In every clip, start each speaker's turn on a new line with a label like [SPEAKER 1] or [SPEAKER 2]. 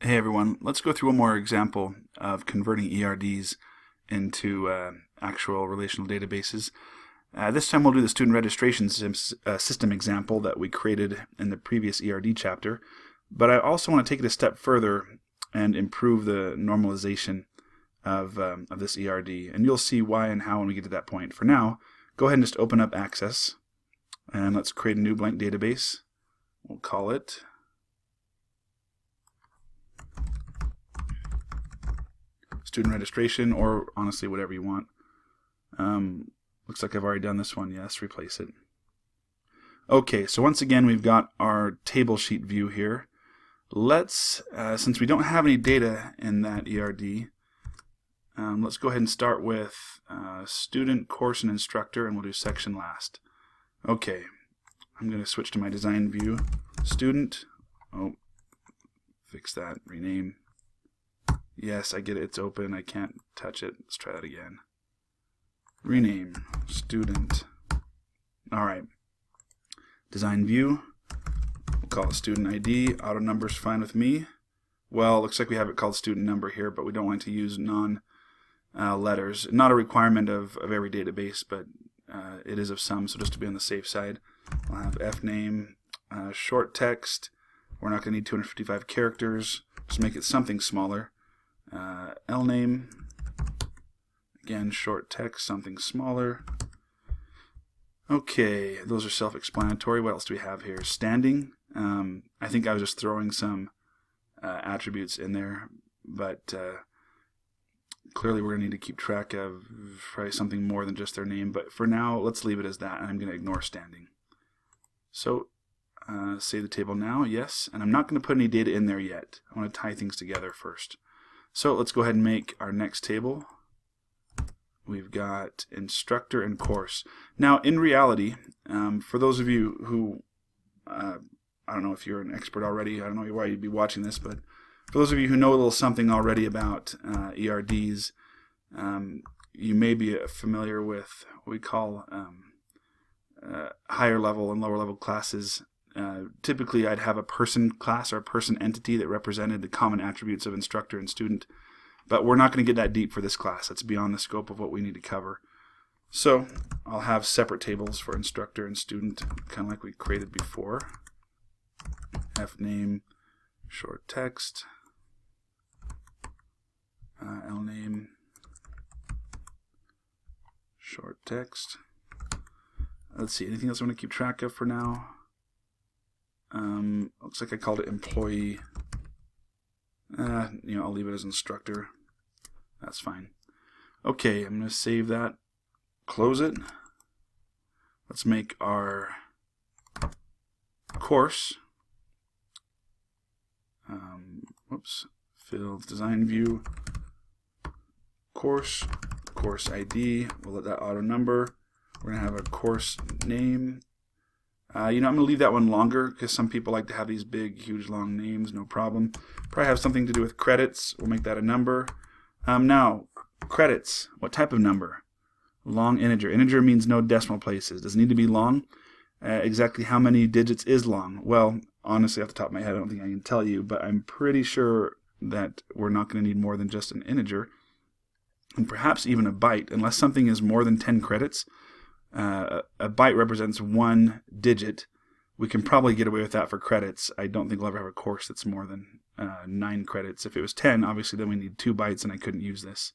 [SPEAKER 1] Hey everyone, let's go through one more example of converting ERDs into actual relational databases. This time we'll do the student registration system example that we created in the previous ERD chapter, but I also want to take it a step further and improve the normalization of this ERD, and you'll see why and how when we get to that point. For now, go ahead and just open up Access, and let's create a new blank database. We'll call it student registration, or honestly whatever you want. Looks like I've already done this one. Yes, replace it. Okay, so once again we've got our table sheet view here. Let's, since we don't have any data in that ERD, let's go ahead and start with student, course, and instructor, and we'll do section last. Okay, I'm going to switch to my design view. Student, fix that, rename. Yes, I get it, it's open, I can't touch it. Let's try that again. Rename, student. Alright. Design view, we'll call it student ID. Auto number's fine with me. Well, looks like we have it called student number here, but we don't want to use non-letters. Not a requirement of every database, but it is of some, so just to be on the safe side. I'll have fname, short text. We're not going to need 255 characters. Just make it something smaller. Lname, again, short text, something smaller. Okay, those are self-explanatory. What else do we have here? Standing. I think I was just throwing some attributes in there, but clearly we're going to need to keep track of probably something more than just their name, but for now, let's leave it as that, and I'm going to ignore standing. So, save the table now, yes, and I'm not going to put any data in there yet. I want to tie things together first. So let's go ahead and make our next table. We've got instructor and course. Now, in reality, for those of you who, I don't know if you're an expert already, I don't know why you'd be watching this, but for those of you who know a little something already about ERDs, you may be familiar with what we call higher level and lower level classes. Typically I'd have a person class or a person entity that represented the common attributes of instructor and student, but we're not going to get that deep for this class. That's beyond the scope of what we need to cover. So I'll have separate tables for instructor and student, kind of like we created before. Fname, short text, lname, short text. Let's see, anything else I want to keep track of for now? Looks like I called it employee. I'll leave it as instructor. That's fine. Okay, I'm going to save that. Close it. Let's make our course. Fields, design view. Course ID. We'll let that auto number. We're going to have a course name. I'm going to leave that one longer because some people like to have these big, huge, long names. No problem. Probably have something to do with credits. We'll make that a number. Now, credits. What type of number? Long integer. Integer means no decimal places. Does it need to be long? Exactly how many digits is long? Well, honestly, off the top of my head, I don't think I can tell you, but I'm pretty sure that we're not going to need more than just an integer, and perhaps even a byte, unless something is more than 10 credits. A byte represents one digit. We can probably get away with that for credits. I don't think we'll ever have a course that's more than 9 credits. If it was 10, obviously then we need 2 bytes and I couldn't use this.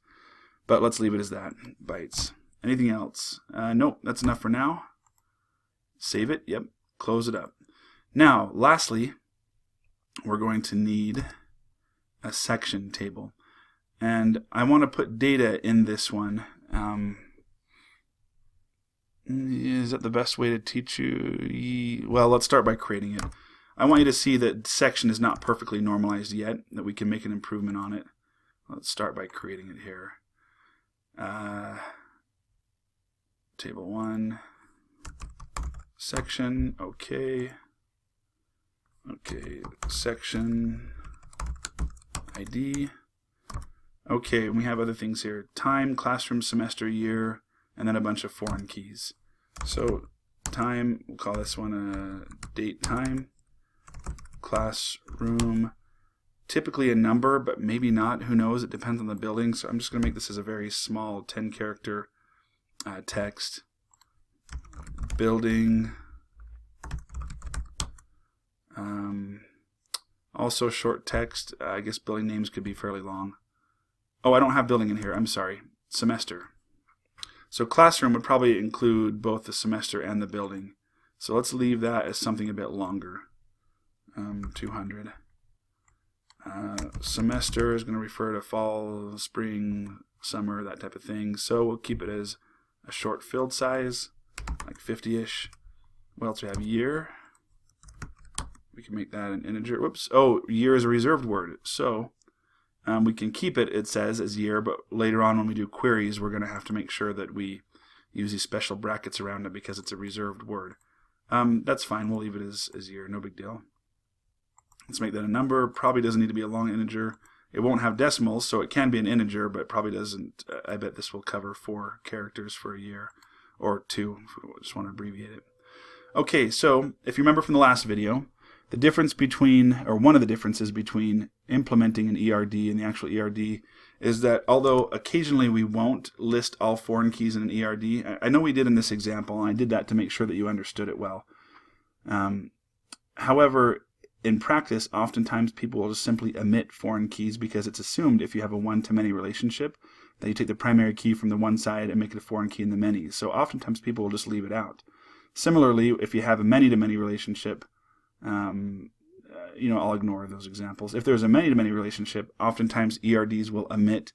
[SPEAKER 1] But let's leave it as that, bytes. Anything else? Nope, that's enough for now. Save it, yep, close it up. Now, lastly, we're going to need a section table. And I want to put data in this one. Is that the best way to teach you? Well, let's start by creating it. I want you to see that section is not perfectly normalized yet, that we can make an improvement on it. Let's start by creating it here. Table 1, section, okay, section, ID. Okay, and we have other things here. Time, classroom, semester, year, and then a bunch of foreign keys. So time, we'll call this one a date time. Classroom, typically a number, but maybe not. Who knows? It depends on the building. So I'm just going to make this as a very small 10-character text. Building. Also short text. I guess building names could be fairly long. Oh, I don't have building in here. I'm sorry. Semester. So classroom would probably include both the semester and the building. So let's leave that as something a bit longer. 200. Semester is going to refer to fall, spring, summer, that type of thing. So we'll keep it as a short field size, like 50-ish. What else do we have? Year. We can make that an integer. Whoops. Oh, year is a reserved word. So we can keep it, it says, as year, but later on when we do queries, we're going to have to make sure that we use these special brackets around it because it's a reserved word. That's fine. We'll leave it as year. No big deal. Let's make that a number. Probably doesn't need to be a long integer. It won't have decimals, so it can be an integer, but it probably doesn't. I bet this will cover 4 characters for a year, or 2 if we just want to abbreviate it. Okay, so if you remember from the last video, the difference between, or one of the differences between implementing an ERD and the actual ERD is that although occasionally we won't list all foreign keys in an ERD, I know we did in this example, and I did that to make sure that you understood it well. However, in practice, oftentimes people will just simply omit foreign keys because it's assumed if you have a one-to-many relationship that you take the primary key from the one side and make it a foreign key in the many. So oftentimes people will just leave it out. Similarly, if you have a many-to-many relationship, I'll ignore those examples. If there's a many-to-many relationship, oftentimes ERDs will omit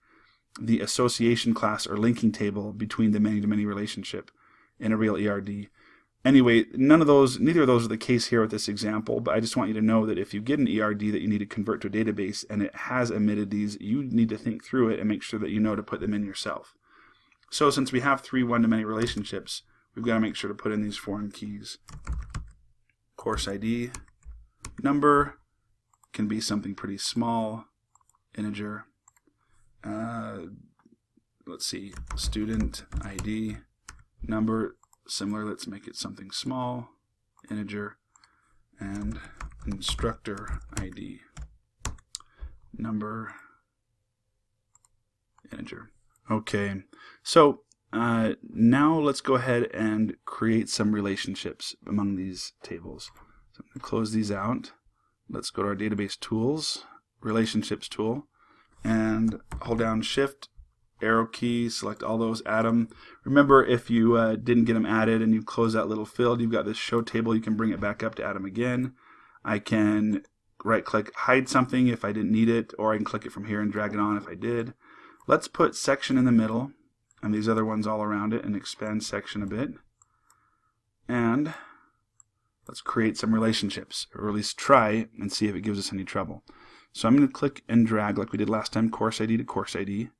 [SPEAKER 1] the association class or linking table between the many-to-many relationship in a real ERD. Anyway, neither of those are the case here with this example, but I just want you to know that if you get an ERD that you need to convert to a database and it has omitted these, you need to think through it and make sure that you know to put them in yourself. So since we have 3 one-to-many relationships, we've got to make sure to put in these foreign keys. Course ID, number, can be something pretty small, integer. Let's see, student ID, number, similar, let's make it something small, integer, and instructor ID, number, integer. Okay, so now let's go ahead and create some relationships among these tables. So I'm going to close these out. Let's go to our database tools, relationships tool, and hold down Shift, arrow key, select all those, add them. Remember, if you didn't get them added and you close that little field, you've got this show table. You can bring it back up to add them again. I can right-click, hide something if I didn't need it, or I can click it from here and drag it on if I did. Let's put section in the middle, and these other ones all around it, and expand section a bit. And let's create some relationships, or at least try and see if it gives us any trouble. So I'm going to click and drag like we did last time, course ID to course ID,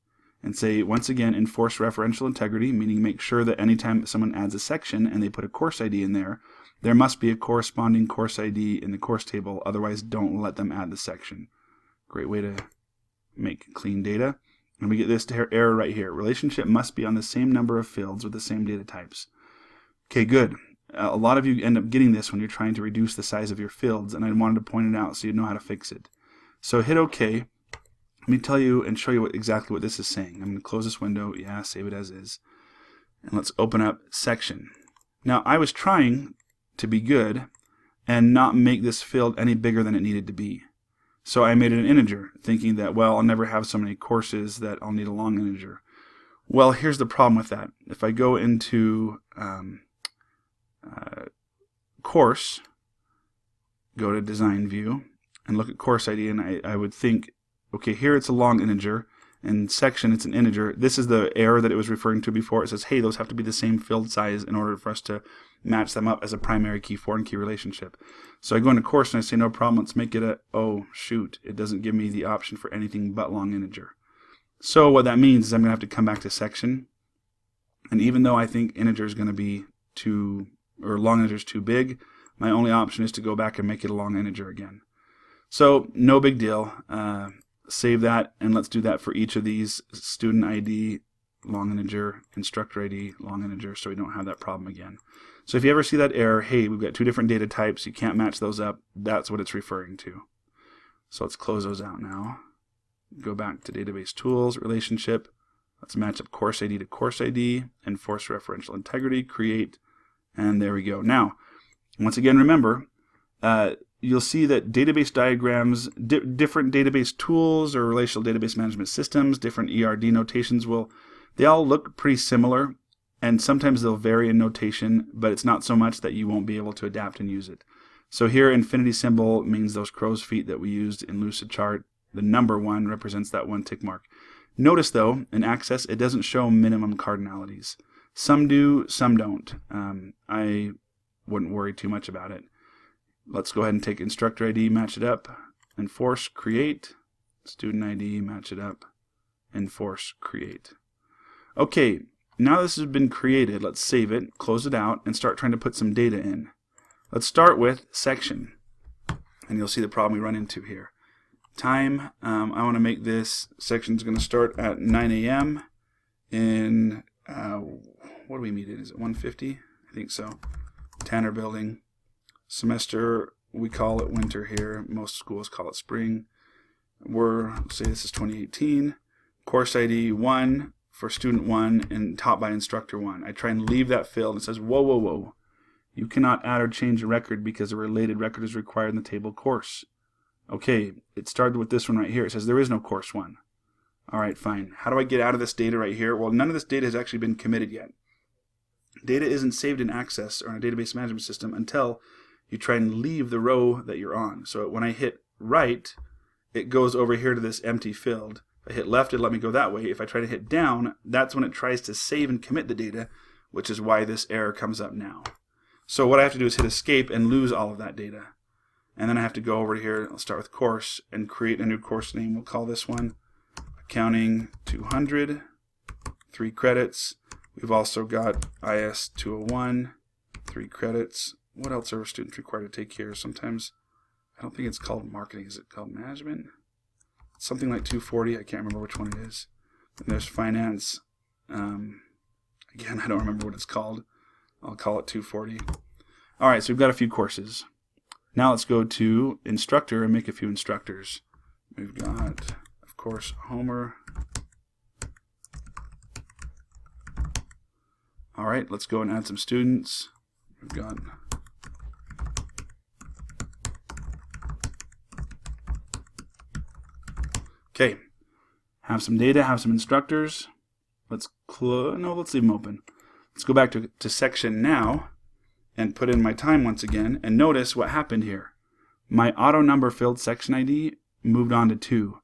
[SPEAKER 1] and say, once again, enforce referential integrity, meaning make sure that anytime someone adds a section and they put a course ID in there, there must be a corresponding course ID in the course table, otherwise don't let them add the section. Great way to make clean data. And we get this error right here. Relationship must be on the same number of fields with the same data types. Okay, good. A lot of you end up getting this when you're trying to reduce the size of your fields, and I wanted to point it out so you know how to fix it. So hit OK. Let me tell you and show you exactly what this is saying. I'm going to close this window. Yeah, save it as is. And let's open up section. Now, I was trying to be good and not make this field any bigger than it needed to be. So I made it an integer, thinking that, well, I'll never have so many courses that I'll need a long integer. Well, here's the problem with that. If I go into course, go to design view, and look at course ID, and I would think, okay, here it's a long integer, and section it's an integer. This is the error that it was referring to before. It says, hey, those have to be the same field size in order for us to match them up as a primary key, foreign key relationship. So I go into course and I say, no problem, let's make it oh shoot, it doesn't give me the option for anything but long integer. So what that means is I'm going to have to come back to section, and even though I think integer is going to be long integer is too big, my only option is to go back and make it a long integer again. So no big deal. Save that, and let's do that for each of these. Student ID, long integer, instructor ID, long integer, so we don't have that problem again. So if you ever see that error, hey, we've got 2 different data types, you can't match those up, that's what it's referring to. So let's close those out now. Go back to database tools, relationship. Let's match up course ID to course ID, enforce referential integrity, create, and there we go. Now, once again, remember, you'll see that database diagrams, different database tools or relational database management systems, different ERD notations they all look pretty similar, and sometimes they'll vary in notation, but it's not so much that you won't be able to adapt and use it. So here, infinity symbol means those crow's feet that we used in Lucidchart. The number 1 represents that 1 tick mark. Notice though, in Access, it doesn't show minimum cardinalities. Some do, some don't. I wouldn't worry too much about it. Let's go ahead and take instructor ID, match it up, enforce, create. Student ID, match it up, enforce, create. Okay, now this has been created, let's save it, close it out, and start trying to put some data in. Let's start with section, and you'll see the problem we run into here. Time, I want to make this section is going to start at 9 a.m. in, what do we meet in? Is it 150? I think so. Tanner Building. Semester, we call it winter here. Most schools call it spring. Let's say this is 2018. Course ID 1 for student 1 and taught by instructor 1. I try and leave that field. It says, whoa, whoa, whoa. You cannot add or change a record because a related record is required in the table course. Okay, it started with this one right here. It says there is no course 1. All right, fine. How do I get out of this data right here? Well, none of this data has actually been committed yet. Data isn't saved in Access or in a database management system until you try and leave the row that you're on. So when I hit right, it goes over here to this empty field. If I hit left, it'll let me go that way. If I try to hit down, that's when it tries to save and commit the data, which is why this error comes up now. So what I have to do is hit escape and lose all of that data. And then I have to go over here, I'll start with course, and create a new course name. We'll call this one Accounting 200, 3 credits. We've also got IS 201, 3 credits. What else are students required to take here? Sometimes, I don't think it's called marketing. Is it called management? Something like 240. I can't remember which one it is. And there's finance. Again, I don't remember what it's called. I'll call it 240. All right, so we've got a few courses. Now let's go to instructor and make a few instructors. We've got, of course, Homer. All right, let's go and add some students. We've got okay. Have some data, have some instructors. Let's leave them open. Let's go back to section now and put in my time once again, and notice what happened here. My auto number filled section ID moved on to 2.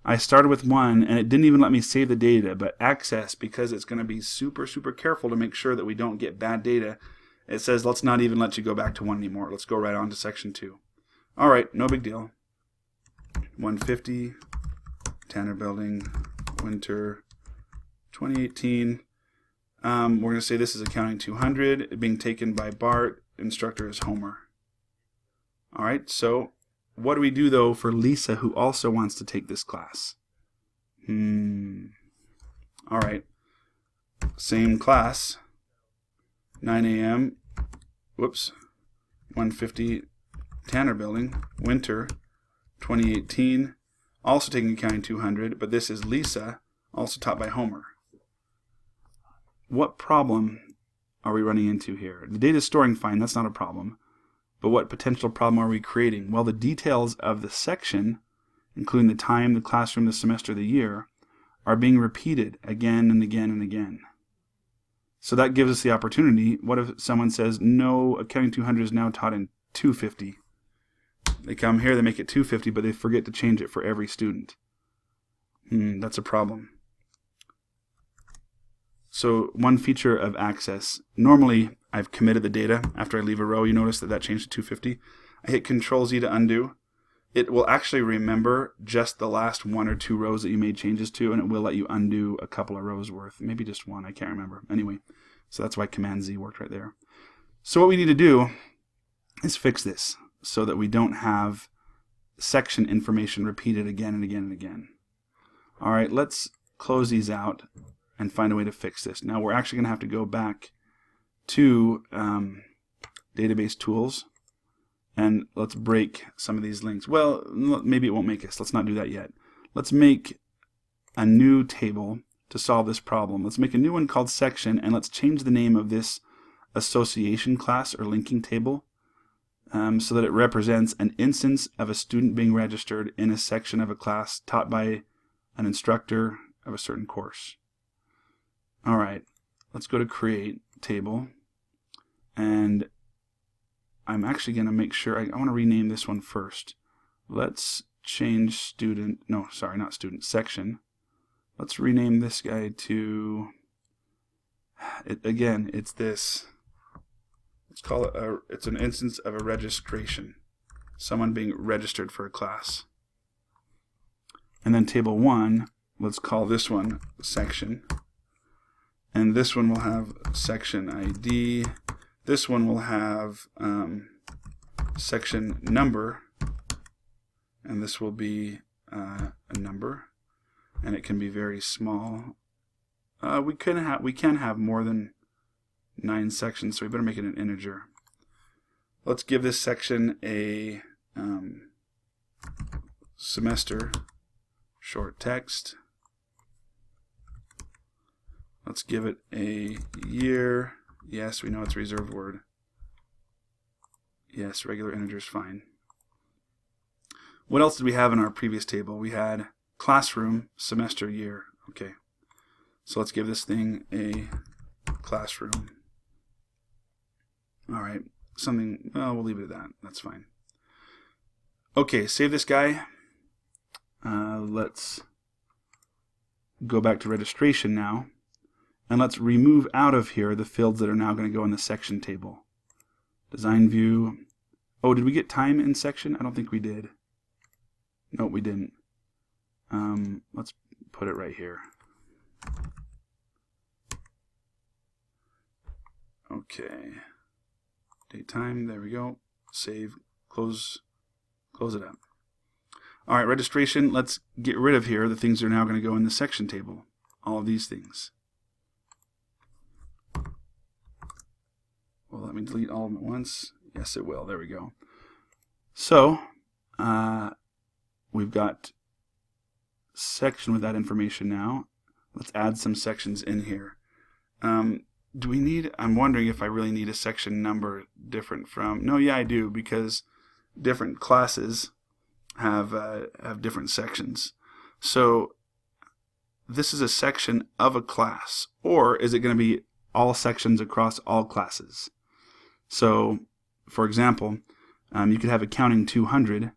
[SPEAKER 1] I started with 1 and it didn't even let me save the data, but Access, because it's going to be super careful to make sure that we don't get bad data, it says let's not even let you go back to 1 anymore. Let's go right on to section 2. Alright, no big deal. 150, Tanner Building, winter 2018. We're going to say this is Accounting 200, being taken by Bart, instructor is Homer. Alright, so what do we do though for Lisa, who also wants to take this class? Alright, same class, 9 a.m., 150, Tanner Building, winter 2018, also taking Accounting 200, but this is Lisa, also taught by Homer. What problem are we running into here? The data is storing fine, that's not a problem. But what potential problem are we creating? Well, the details of the section, including the time, the classroom, the semester, the year, are being repeated again and again and again. So that gives us the opportunity. What if someone says, no, Accounting 200 is now taught in 250? They come here, they make it 250, but they forget to change it for every student. That's a problem. So one feature of Access, normally I've committed the data after I leave a row. You notice that changed to 250. I hit Control-Z to undo. It will actually remember just the last 1 or 2 rows that you made changes to, and it will let you undo a couple of rows worth. Maybe just 1, I can't remember. Anyway, so that's why Command-Z worked right there. So what we need to do is fix this so that we don't have section information repeated again and again and again. All right, let's close these out and find a way to fix this. Now we're actually going to have to go back to database tools, And let's break some of these links. Well, maybe it won't make us. Let's not do that yet. Let's make a new table to solve this problem. Let's make a new one called section, and let's change the name of this association class or linking table so that it represents an instance of a student being registered in a section of a class taught by an instructor of a certain course. All right, let's go to create table, and I'm actually going to make sure, I want to rename this one first. Let's change student, no, sorry, not student, section. Let's rename this guy to, again, it's this, let's call it, it's an instance of a registration. Someone being registered for a class. And then table 1, let's call this one section. And this one will have section ID. This one will have section number. And this will be a number. And it can be very small. We can have more than 9 sections, so we better make it an integer. Let's give this section a semester short text. Let's give it a year. Yes, we know it's a reserved word. Yes, regular integer is fine. What else did we have in our previous table? We had classroom, semester, year. Okay, so let's give this thing a classroom. All right, something, well, we'll leave it at that. That's fine. Okay, save this guy. Let's go back to registration now. And let's remove out of here the fields that are now going to go in the section table. Design view. Oh, did we get time in section? I don't think we did. No, we didn't. Let's put it right here. Okay. Date time, there we go. Save, close it up. All right, registration, let's get rid of here the things that are now going to go in the section table. All of these things. Well, let me delete all of them at once. Yes, it will. There we go. So, we've got section with that information now. Let's add some sections in here. Do we need, I'm wondering if I really need a section number different from, no, yeah, I do, because different classes have different sections. So this is a section of a class, or is it going to be all sections across all classes? So, for example, you could have accounting 200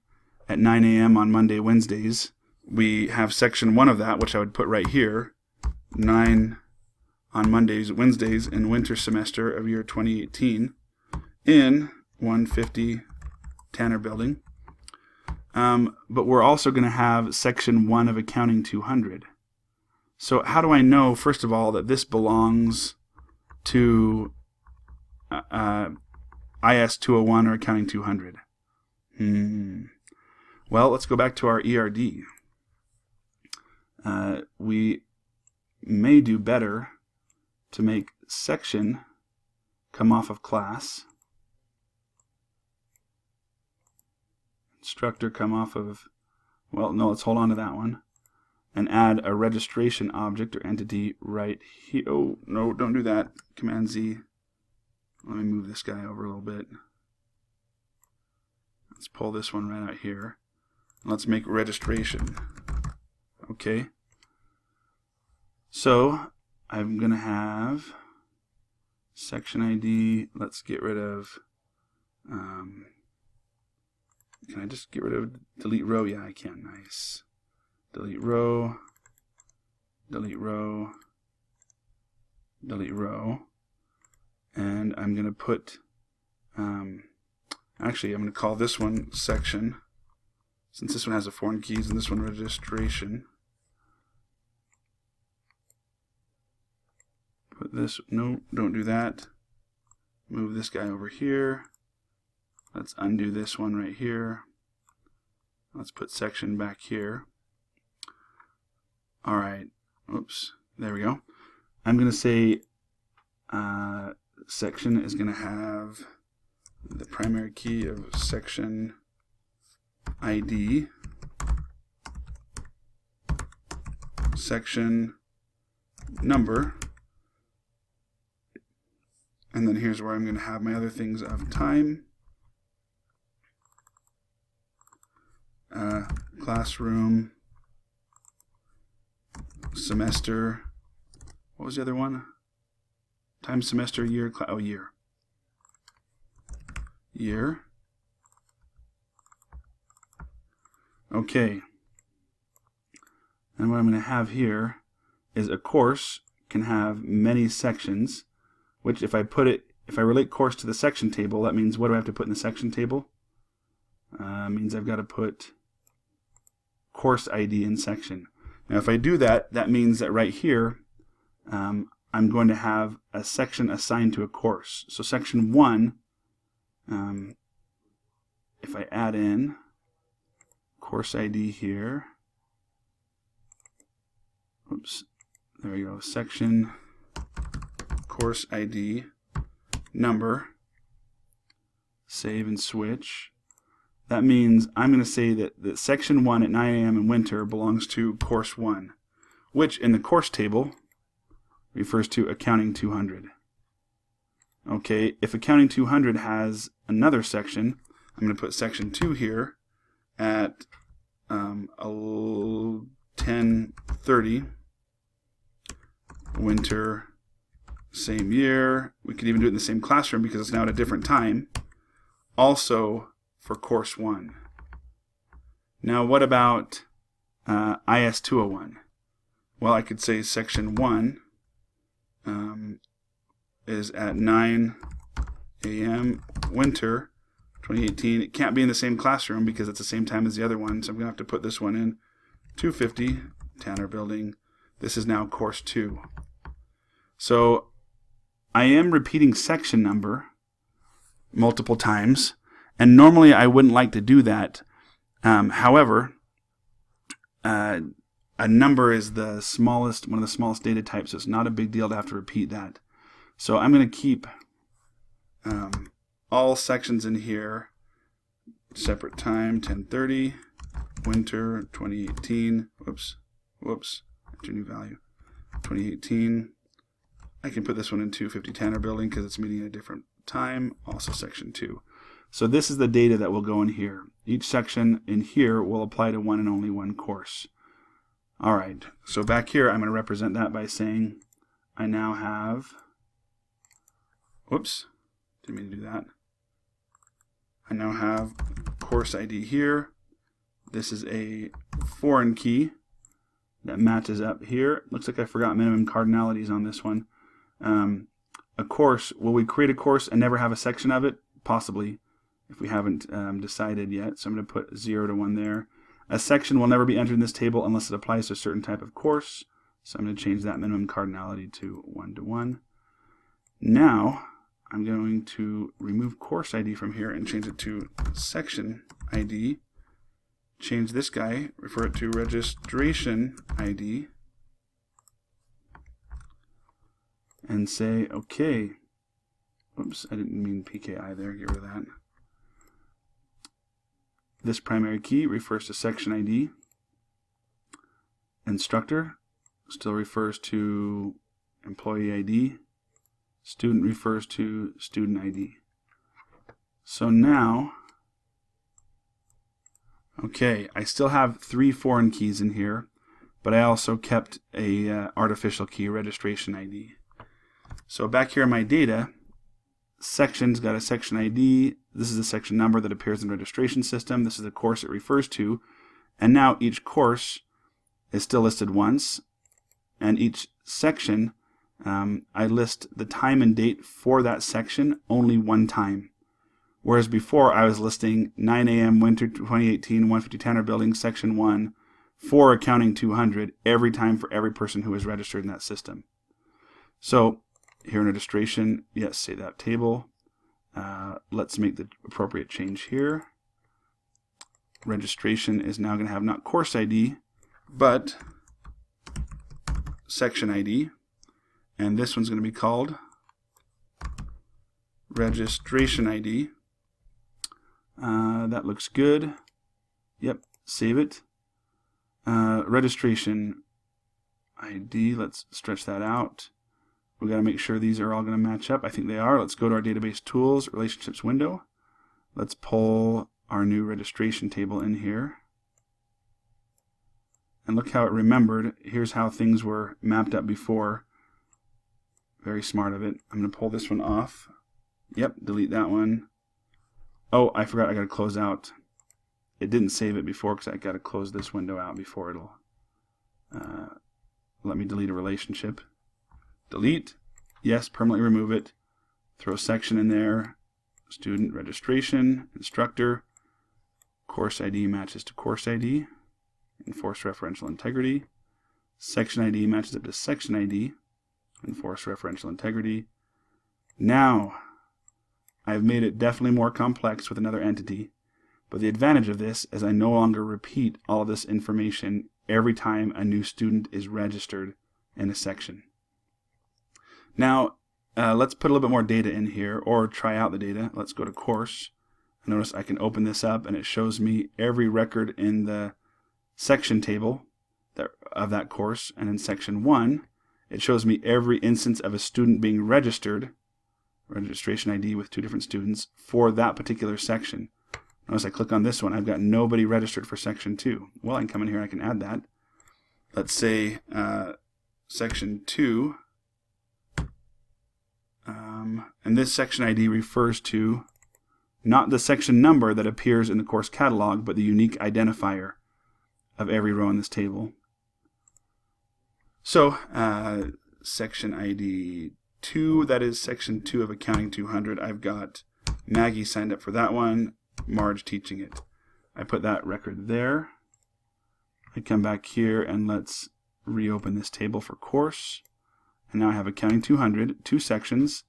[SPEAKER 1] at 9 a.m. on Monday, Wednesdays. We have section 1 of that, which I would put right here, 9 on Mondays, Wednesdays in winter semester of year 2018 in 150 Tanner Building. But we're also going to have section 1 of accounting 200. So how do I know, first of all, that this belongs to IS 201 or accounting 200? Well, let's go back to our ERD. We may do better to make section come off of class, instructor come off of, well, no, let's hold on to that one, and add a registration object or entity right here. Oh, no, don't do that. Command Z. Let me move this guy over a little bit. Let's pull this one right out here. Let's make registration. Okay. So I'm going to have section ID. Let's get rid of, can I just get rid of delete row? Yeah, I can. Nice. Delete row, delete row, delete row. And I'm going to put, actually, I'm going to call this one section, since this one has the foreign keys and this one registration. Put this, no, don't do that. Move this guy over here. Let's undo this one right here. Let's put section back here. All right, oops, there we go. I'm going to say section is going to have the primary key of section ID, section number, and then here's where I'm going to have my other things of time, classroom, semester, what was the other one? Time, semester, year, year. Year. Okay. And what I'm going to have here is a course can have many sections, which if I relate course to the section table, that means what do I have to put in the section table? Means I've got to put course ID in section. Now if I do that, that means that right here, I'm going to have a section assigned to a course. So section 1, if I add in course ID here, oops, there we go, section course ID number, save and switch. That means I'm going to say that section 1 at 9 a.m. in winter belongs to course 1, which in the course table refers to accounting 200. Okay, if accounting 200 has another section, I'm going to put section 2 here at 10:30 winter, same year. We could even do it in the same classroom because it's now at a different time. Also for course 1. Now what about IS 201? Well, I could say section 1 is at 9 a.m. winter 2018. It can't be in the same classroom because it's the same time as the other one, so I'm going to have to put this one in 250 Tanner Building. This is now course 2. So I am repeating section number multiple times, and normally I wouldn't like to do that. However, a number is the smallest, one of the smallest data types, so it's not a big deal to have to repeat that. So I'm going to keep all sections in here, separate time, 10:30, winter, 2018, whoops, enter new value, 2018. I can put this one in 250 Tanner Building because it's meeting at a different time, also section 2. So this is the data that will go in here. Each section in here will apply to one and only one course. All right, so back here I'm going to represent that by saying I now have, whoops, didn't mean to do that. I now have course ID here. This is a foreign key that matches up here. Looks like I forgot minimum cardinalities on this one. A course, will we create a course and never have a section of it? Possibly, if we haven't decided yet. So I'm going to put 0 to 1 there. A section will never be entered in this table unless it applies to a certain type of course. So I'm going to change that minimum cardinality to 1 to 1. Now I'm going to remove course ID from here and change it to section ID. Change this guy, refer it to registration ID, and say OK. Oops, I didn't mean PKI there, get rid of that. This primary key refers to section ID. Instructor still refers to employee ID. Student refers to student ID. So now, okay, I still have 3 foreign keys in here, but I also kept a artificial key, registration ID. So back here in my data, section's got a section ID. This is the section number that appears in the registration system. This is the course it refers to. And now each course is still listed once, and each section, I list the time and date for that section only one time. Whereas before I was listing 9 a.m. winter 2018, 150 Tanner Building, section 1, for accounting 200 every time for every person who is registered in that system. So here in registration, yes, say that table. Let's make the appropriate change here. Registration is now going to have not course ID, but section ID. And this one's going to be called registration ID. That looks good. Yep, save it. Registration ID, let's stretch that out. We got to make sure these are all going to match up. I think they are. Let's go to our database tools, relationships window. Let's pull our new registration table in here. And look how it remembered. Here's how things were mapped up before. Very smart of it. I'm going to pull this one off. Yep, delete that one. Oh, I forgot I got to close out. It didn't save it before because I got to close this window out before it'll let me delete a relationship. Delete. Yes, permanently remove it. Throw a section in there. Student registration, instructor, course ID matches to course ID, enforce referential integrity, section ID matches up to section ID, enforce referential integrity. Now, I've made it definitely more complex with another entity, but the advantage of this is I no longer repeat all of this information every time a new student is registered in a section. Now, let's put a little bit more data in here, or try out the data. Let's go to course. Notice I can open this up and it shows me every record in the section table of that course. And in section 1, it shows me every instance of a student being registered, registration ID with 2 different students, for that particular section. Notice I click on this one, I've got nobody registered for section 2. Well, I can come in here and I can add that. Let's say section 2. And this section ID refers to not the section number that appears in the course catalog, but the unique identifier of every row in this table. So, section ID 2, that is section 2 of Accounting 200. I've got Maggie signed up for that one, Marge teaching it. I put that record there. I come back here and let's reopen this table for course. And now I have Accounting 200, 2 sections.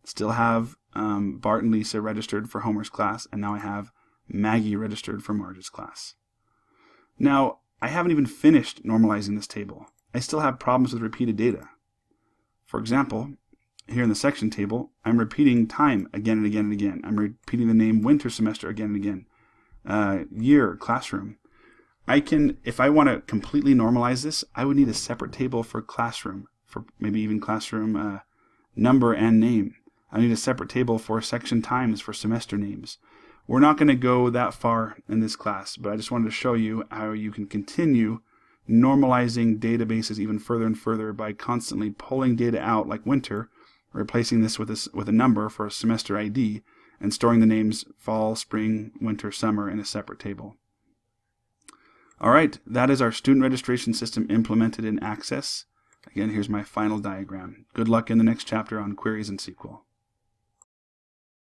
[SPEAKER 1] Still have Bart and Lisa registered for Homer's class, and now I have Maggie registered for Marge's class. Now, I haven't even finished normalizing this table. I still have problems with repeated data. For example, here in the section table, I'm repeating time again and again and again. I'm repeating the name winter semester again and again. Year, classroom. I can, if I want to completely normalize this, I would need a separate table for classroom, for maybe even classroom number and name. I need a separate table for section times for semester names. We're not going to go that far in this class, but I just wanted to show you how you can continue normalizing databases even further and further by constantly pulling data out like winter, replacing this with a number for a semester ID, and storing the names fall, spring, winter, summer in a separate table. All right, that is our student registration system implemented in Access. Again, here's my final diagram. Good luck in the next chapter on queries in SQL.